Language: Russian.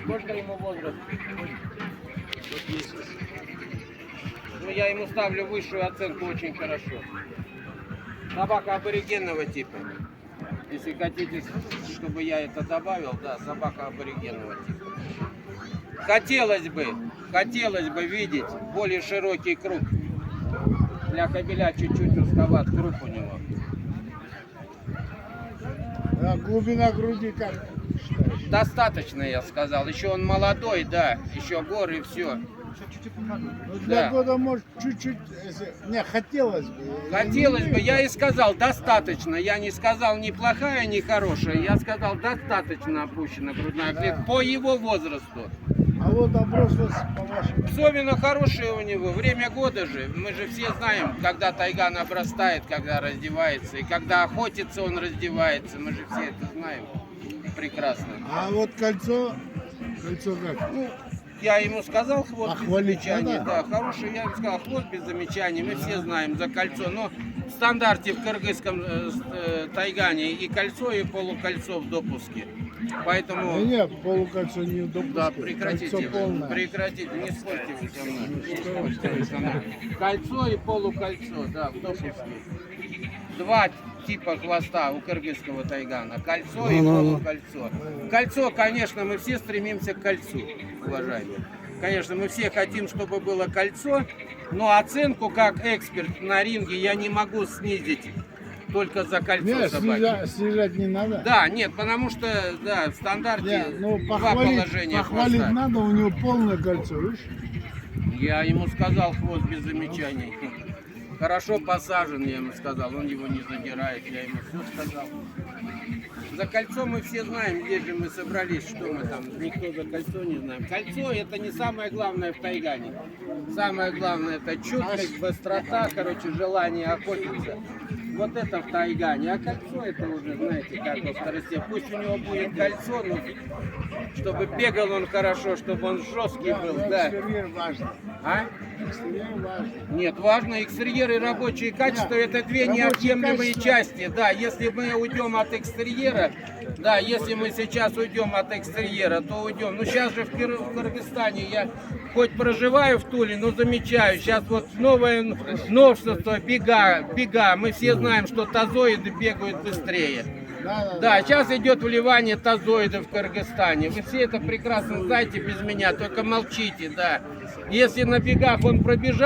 Сколько ему возраст? Ну, я ему ставлю высшую оценку очень хорошо. Собака аборигенного типа. Если хотите, чтобы я это добавил, да, собака аборигенного типа. Хотелось бы видеть более широкий круг. Для кобеля чуть-чуть узковат круг у него. А глубина груди как считаешь? Достаточно, я сказал. Еще он молодой, да, еще горы и все. Ну, для Да. года, может, чуть-чуть, не, хотелось бы. Хотелось бы, я и сказал, достаточно. Я не сказал ни плохая, ни хорошая. Я сказал, достаточно опущена грудная клетка по его возрасту. А вот оброслость, по-вашему? Особенно хорошее у него. Время года же. Мы же все знаем, когда тайган обрастает, когда раздевается. И когда охотится, он раздевается. Мы же все это знаем прекрасно. А вот кольцо как? Ну, я ему сказал хвост А без хвалить замечаний. надо? Да, хороший, я ему сказал хвост без замечаний. Мы все знаем за кольцо. Но в стандарте в кыргызском тайгане и кольцо, и полукольцо в допуске. Поэтому... Не, полукольцо не в допуске. Да, прекратите, Кольцо полное. прекратите, не спорьте вы со мной. Не спорьте вы со мной. Кольцо и полукольцо, да, в допуске. Два типа хвоста у кыргызского тайгана. Кольцо и полукольцо. Кольцо, конечно, мы все стремимся к кольцу, уважаемые. Конечно, мы все хотим, чтобы было кольцо, но оценку как эксперт на ринге я не могу снизить только за кольцо Не, собаки. снижать не надо. Да, нет, потому что, да, в стандарте Не, ну, два положения похвалить хвоста. надо, у него полное кольцо, видишь? Я ему сказал хвост без замечаний. Хорошо посажен, я ему сказал, он его не задирает, я ему все сказал. За кольцо мы все знаем, где же мы собрались, что мы там, никто за кольцо не знаем. Кольцо это не самое главное в тайгане. Самое главное это чуткость, быстрота, короче, желание охотиться. Вот это в тайгане, а кольцо это уже, знаете, как во второсте. Пусть у него будет кольцо, но чтобы бегал он хорошо, чтобы он жесткий был, да. Экстерьер важно. А? Экстерьер важно. Нет, важно экстерьер и рабочие качества, Нет, это две рабочие неотъемлемые качества. части. Да, если мы уйдем от экстерьера, да, если мы сейчас уйдем от экстерьера, то уйдем. Ну сейчас же в Кыргызстане я хоть проживаю в Туле, но замечаю, сейчас вот новое новшество, бега. Мы все знаем, что тазоиды бегают быстрее. Да, сейчас идет вливание тазоидов в Кыргызстане. Вы все это прекрасно знаете без меня, только молчите, да. Если на бегах он пробежал,